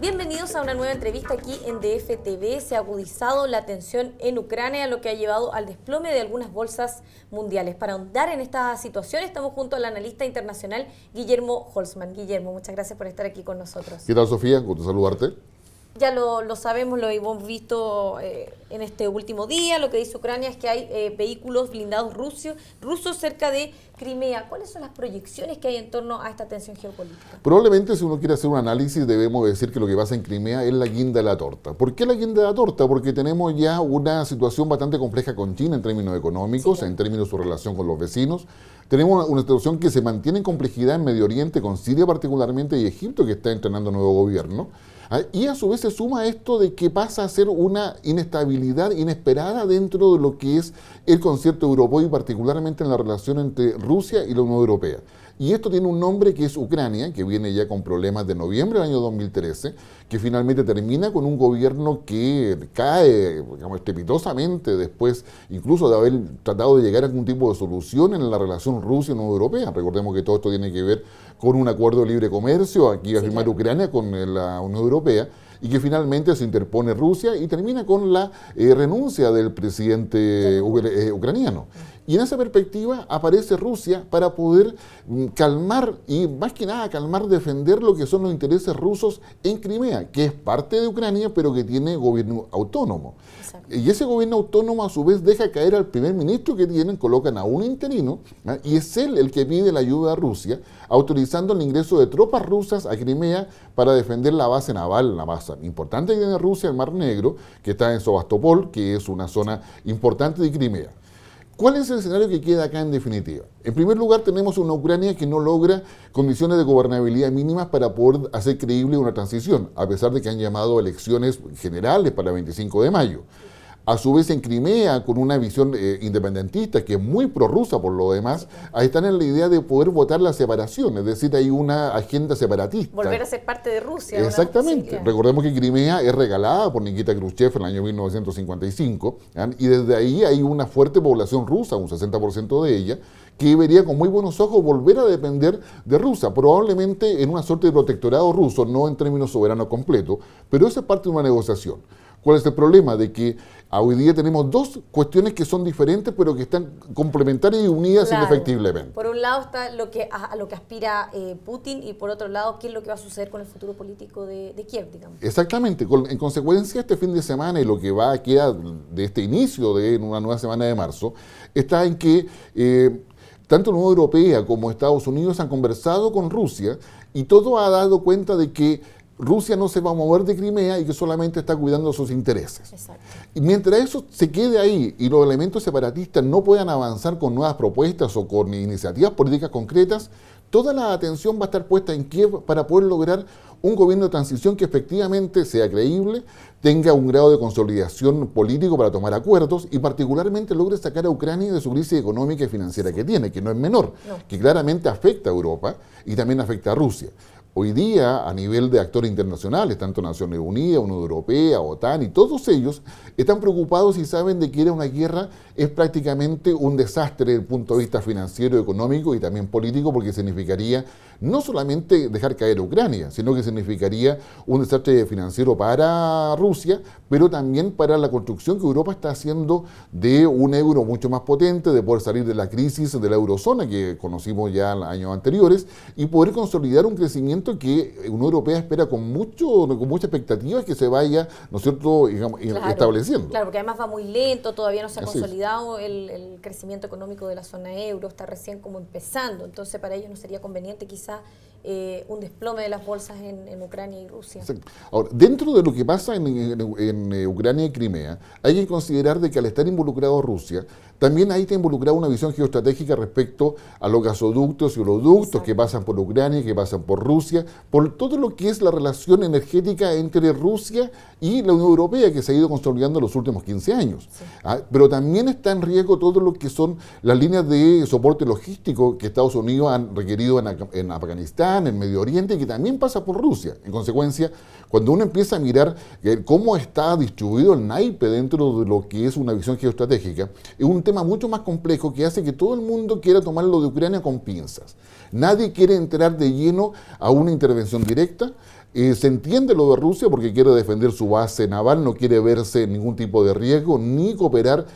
Bienvenidos a una nueva entrevista aquí en DFTV. Se ha agudizado la tensión en Ucrania, lo que ha llevado al desplome de algunas bolsas mundiales. Para ahondar en esta situación estamos junto al analista internacional Guillermo Holzman. Guillermo, muchas gracias por estar aquí con nosotros. ¿Qué tal, Sofía? Gusto saludarte. Ya lo sabemos, lo hemos visto en este último día. Lo que dice Ucrania es que hay vehículos blindados rusos cerca de Crimea. ¿Cuáles son las proyecciones que hay en torno a esta tensión geopolítica? Probablemente, si uno quiere hacer un análisis, debemos decir que lo que pasa en Crimea es la guinda de la torta. ¿Por qué la guinda de la torta? Porque tenemos ya una situación bastante compleja con China en términos económicos, sí, en términos de su relación con los vecinos. Tenemos una situación que se mantiene en complejidad en Medio Oriente, con Siria particularmente y Egipto, que está entrenando nuevo gobierno. Y a su vez se suma esto de que pasa a ser una inestabilidad inesperada dentro de lo que es el concierto europeo y particularmente en la relación entre Rusia y la Unión Europea. Y esto tiene un nombre que es Ucrania, que viene ya con problemas de noviembre del año 2013, que finalmente termina con un gobierno que cae, digamos, estrepitosamente después, incluso de haber tratado de llegar a algún tipo de solución en la relación Rusia-Unión Europea. Recordemos que todo esto tiene que ver con un acuerdo de libre comercio, aquí va a firmar Ucrania con la Unión Europea, y que finalmente se interpone Rusia y termina con la renuncia del presidente ucraniano. Y en esa perspectiva aparece Rusia para poder calmar y más que nada defender lo que son los intereses rusos en Crimea, que es parte de Ucrania pero que tiene gobierno autónomo. Exacto. Y ese gobierno autónomo a su vez deja caer al primer ministro que tienen, colocan a un interino, ¿eh? Y es él el que pide la ayuda a Rusia, autorizando el ingreso de tropas rusas a Crimea para defender la base naval, la base importante que tiene Rusia, el Mar Negro, que está en Sebastopol, que es una zona importante de Crimea. ¿Cuál es el escenario que queda acá en definitiva? En primer lugar, tenemos una Ucrania que no logra condiciones de gobernabilidad mínimas para poder hacer creíble una transición, a pesar de que han llamado elecciones generales para el 25 de mayo. A su vez, en Crimea, con una visión independentista, que es muy prorrusa por lo demás, ahí están en la idea de poder votar la separación, es decir, hay una agenda separatista. Volver a ser parte de Rusia. Exactamente. Recordemos que Crimea es regalada por Nikita Khrushchev en el año 1955, ¿eh? Y desde ahí hay una fuerte población rusa, un 60% de ella, que vería con muy buenos ojos volver a depender de Rusia, probablemente en una suerte de protectorado ruso, no en términos soberanos completos, pero eso es parte de una negociación. ¿Cuál es el problema? De que hoy día tenemos dos cuestiones que son diferentes, pero que están complementarias y unidas indefectiblemente. Por un lado está a lo que aspira Putin y por otro lado, ¿qué es lo que va a suceder con el futuro político de Kiev, digamos? Exactamente. En consecuencia, este fin de semana y lo que va a quedar de este inicio de una nueva semana de marzo, está en que tanto la Unión Europea como Estados Unidos han conversado con Rusia y todo ha dado cuenta de que Rusia no se va a mover de Crimea y que solamente está cuidando sus intereses. Exacto. Y mientras eso se quede ahí y los elementos separatistas no puedan avanzar con nuevas propuestas o con iniciativas políticas concretas, toda la atención va a estar puesta en Kiev para poder lograr un gobierno de transición que efectivamente sea creíble, tenga un grado de consolidación político para tomar acuerdos y particularmente logre sacar a Ucrania de su crisis económica y financiera que tiene, que no es menor, que claramente afecta a Europa y también afecta a Rusia. Hoy día, a nivel de actores internacionales, tanto Naciones Unidas, Unión Europea, OTAN y todos ellos están preocupados y saben de que ir a una guerra es prácticamente un desastre desde el punto de vista financiero, económico y también político, porque significaría no solamente dejar caer a Ucrania, sino que significaría un desastre financiero para Rusia, pero también para la construcción que Europa está haciendo de un euro mucho más potente, de poder salir de la crisis de la eurozona que conocimos ya en los años anteriores y poder consolidar un crecimiento que la Unión Europea espera con mucha expectativa que se vaya, ¿no es cierto?, digamos, estableciendo. Claro, porque además va muy lento, todavía no se ha consolidado el crecimiento económico de la zona euro, está recién como empezando, entonces para ellos no sería conveniente quizá un desplome de las bolsas en Ucrania y Rusia. Exacto. Ahora, dentro de lo que pasa en Ucrania y Crimea, hay que considerar de que al estar involucrado Rusia, también ahí está involucrada una visión geoestratégica respecto a los gasoductos y oleoductos que pasan por Ucrania, que pasan por Rusia, por todo lo que es la relación energética entre Rusia y la Unión Europea, que se ha ido consolidando en los últimos 15 años. Sí. Pero también está en riesgo todo lo que son las líneas de soporte logístico que Estados Unidos han requerido en Afganistán, en Medio Oriente, y que también pasa por Rusia. En consecuencia, cuando uno empieza a mirar cómo está distribuido el naipe dentro de lo que es una visión geoestratégica, es un tema mucho más complejo que hace que todo el mundo quiera tomar lo de Ucrania con pinzas. Nadie quiere entrar de lleno a una intervención directa. Se entiende lo de Rusia porque quiere defender su base naval, no quiere verse en ningún tipo de riesgo, ni cooperar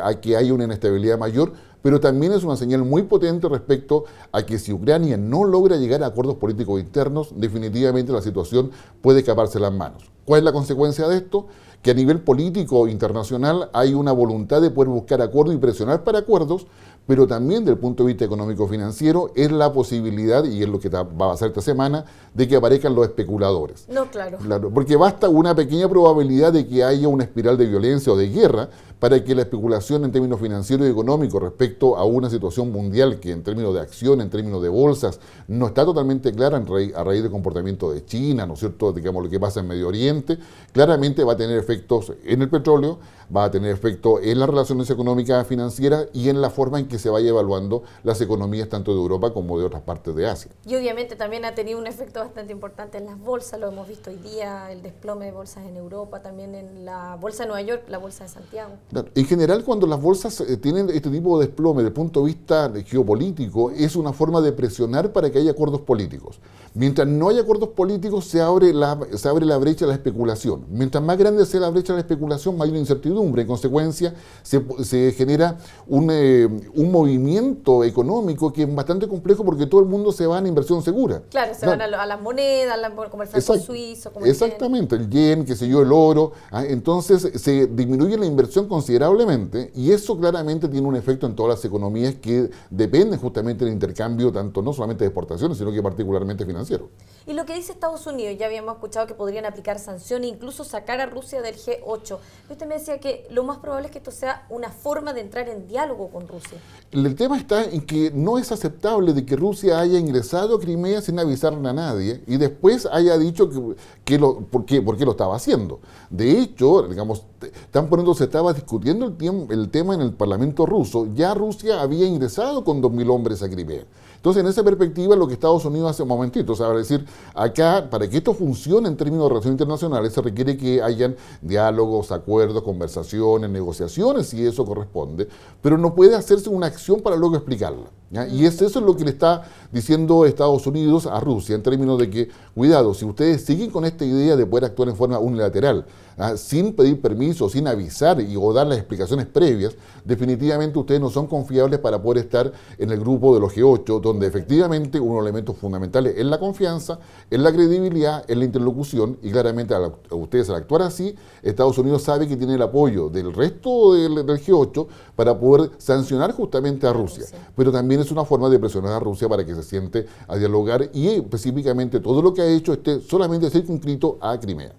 a que haya una inestabilidad mayor, pero también es una señal muy potente respecto a que si Ucrania no logra llegar a acuerdos políticos internos, definitivamente la situación puede escaparse de las manos. ¿Cuál es la consecuencia de esto? Que a nivel político internacional hay una voluntad de poder buscar acuerdos y presionar para acuerdos, pero también desde el punto de vista económico-financiero es la posibilidad, y es lo que va a pasar esta semana, de que aparezcan los especuladores. No, claro. Porque basta una pequeña probabilidad de que haya una espiral de violencia o de guerra para que la especulación en términos financieros y económicos respecto a una situación mundial que en términos de acción, en términos de bolsas, no está totalmente clara a raíz del comportamiento de China, ¿no es cierto?, digamos lo que pasa en Medio Oriente, claramente va a tener efectos en el petróleo, va a tener efecto en las relaciones económicas financieras y en la forma en que se vaya evaluando las economías tanto de Europa como de otras partes de Asia. Y obviamente también ha tenido un efecto bastante importante en las bolsas, lo hemos visto hoy día, el desplome de bolsas en Europa, también en la bolsa de Nueva York, la bolsa de Santiago. En general, cuando las bolsas tienen este tipo de desplome desde el punto de vista geopolítico, es una forma de presionar para que haya acuerdos políticos. Mientras no haya acuerdos políticos, se abre la brecha de la especulación. Mientras más grande sea la brecha de la especulación, mayor incertidumbre. En consecuencia, se genera un movimiento económico que es bastante complejo porque todo el mundo se va a la inversión segura. Claro, se van a las monedas, como el franco suizo, como exactamente, el yen, qué sé yo, el oro. Entonces, se disminuye la inversión considerablemente y eso claramente tiene un efecto en todas las economías que dependen justamente del intercambio, tanto no solamente de exportaciones, sino que particularmente financiero. Y lo que dice Estados Unidos, ya habíamos escuchado que podrían aplicar sanciones, incluso sacar a Rusia del G8. Usted me decía que lo más probable es que esto sea una forma de entrar en diálogo con Rusia. El tema está en que no es aceptable de que Rusia haya ingresado a Crimea sin avisarle a nadie y después haya dicho por qué lo estaba haciendo. De hecho, digamos, tan pronto se estaba discutiendo el tema en el Parlamento ruso, ya Rusia había ingresado con 2.000 hombres a Crimea. Entonces, en esa perspectiva, lo que Estados Unidos hace un momentito, o sea, decir, acá, para que esto funcione en términos de relaciones internacionales, se requiere que hayan diálogos, acuerdos, conversaciones, negociaciones, si eso corresponde, pero no puede hacerse una acción para luego explicarla, ¿ya? Y eso es lo que le está diciendo Estados Unidos a Rusia, en términos de que, cuidado, si ustedes siguen con esta idea de poder actuar en forma unilateral, sin pedir permiso, sin avisar o dar las explicaciones previas, definitivamente ustedes no son confiables para poder estar en el grupo de los G8, donde efectivamente uno de los elementos fundamentales es la confianza, es la credibilidad, es la interlocución, y claramente a ustedes al actuar así, Estados Unidos sabe que tiene el apoyo del resto del G8 para poder sancionar justamente a Rusia. Pero también es una forma de presionar a Rusia para que se siente a dialogar y específicamente todo lo que ha hecho esté solamente circunscrito a Crimea.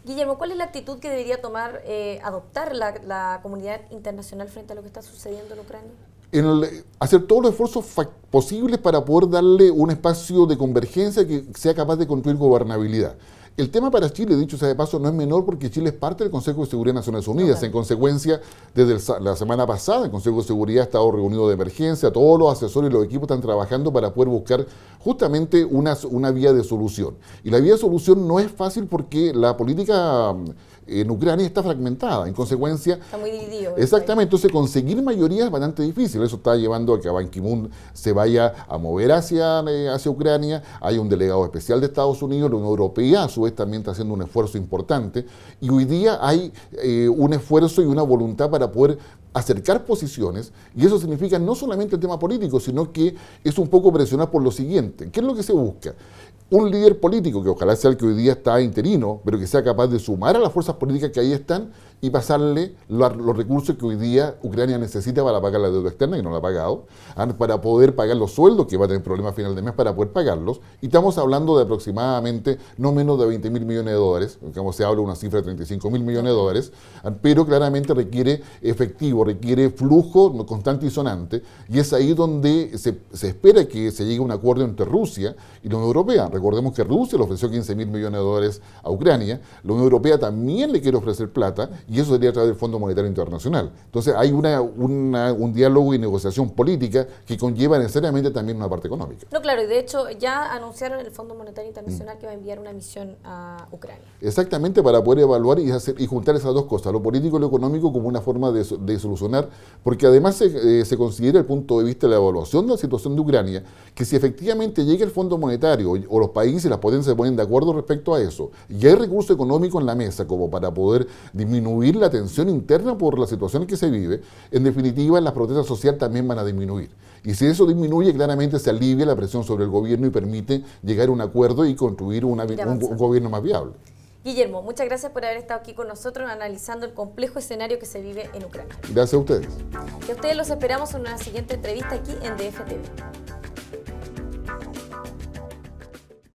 Guillermo, ¿cuál es la actitud que debería adoptar la comunidad internacional frente a lo que está sucediendo en Ucrania? Hacer todos los esfuerzos posibles para poder darle un espacio de convergencia que sea capaz de construir gobernabilidad. El tema para Chile, dicho sea de paso, no es menor porque Chile es parte del Consejo de Seguridad de Naciones Unidas. Okay. En consecuencia, desde la semana pasada, el Consejo de Seguridad ha estado reunido de emergencia, todos los asesores y los equipos están trabajando para poder buscar justamente una vía de solución. Y la vía de solución no es fácil porque la política en Ucrania está fragmentada, en consecuencia... Está muy dividido. Exactamente, entonces conseguir mayoría es bastante difícil, eso está llevando a que Ban Ki-moon se vaya a mover hacia Ucrania, hay un delegado especial de Estados Unidos, la Unión Europea a su vez también está haciendo un esfuerzo importante, y hoy día hay un esfuerzo y una voluntad para poder acercar posiciones, y eso significa no solamente el tema político, sino que es un poco presionar por lo siguiente. ¿Qué es lo que se busca? Un líder político, que ojalá sea el que hoy día está interino, pero que sea capaz de sumar a las fuerzas políticas que ahí están y pasarle los recursos que hoy día Ucrania necesita para pagar la deuda externa, que no la ha pagado, para poder pagar los sueldos, que va a tener problemas a final de mes para poder pagarlos. Y estamos hablando de aproximadamente no menos de 20.000 millones de dólares, como se habla de una cifra de 35.000 millones de dólares, pero claramente requiere efectivo, requiere flujo constante y sonante, y es ahí donde se espera que se llegue a un acuerdo entre Rusia y la Unión Europea. Recordemos que Rusia le ofreció 15.000 millones de dólares a Ucrania, la Unión Europea también le quiere ofrecer plata, y eso sería a través del Fondo Monetario Internacional. Entonces hay un diálogo y negociación política que conlleva necesariamente también una parte económica. No, claro, y de hecho ya anunciaron el Fondo Monetario Internacional que va a enviar una misión a Ucrania. Exactamente, para poder evaluar y juntar esas dos cosas, lo político y lo económico, como una forma de solucionar, porque además se considera el punto de vista de la evaluación de la situación de Ucrania, que si efectivamente llega el Fondo Monetario o los países y las potencias se ponen de acuerdo respecto a eso, y hay recursos económicos en la mesa como para poder disminuir la tensión interna por la situación en que se vive, en definitiva las protestas sociales también van a disminuir. Y si eso disminuye, claramente se alivia la presión sobre el gobierno y permite llegar a un acuerdo y construir un gobierno más viable. Guillermo, muchas gracias por haber estado aquí con nosotros analizando el complejo escenario que se vive en Ucrania. Gracias a ustedes. Y a ustedes los esperamos en una siguiente entrevista aquí en DF TV.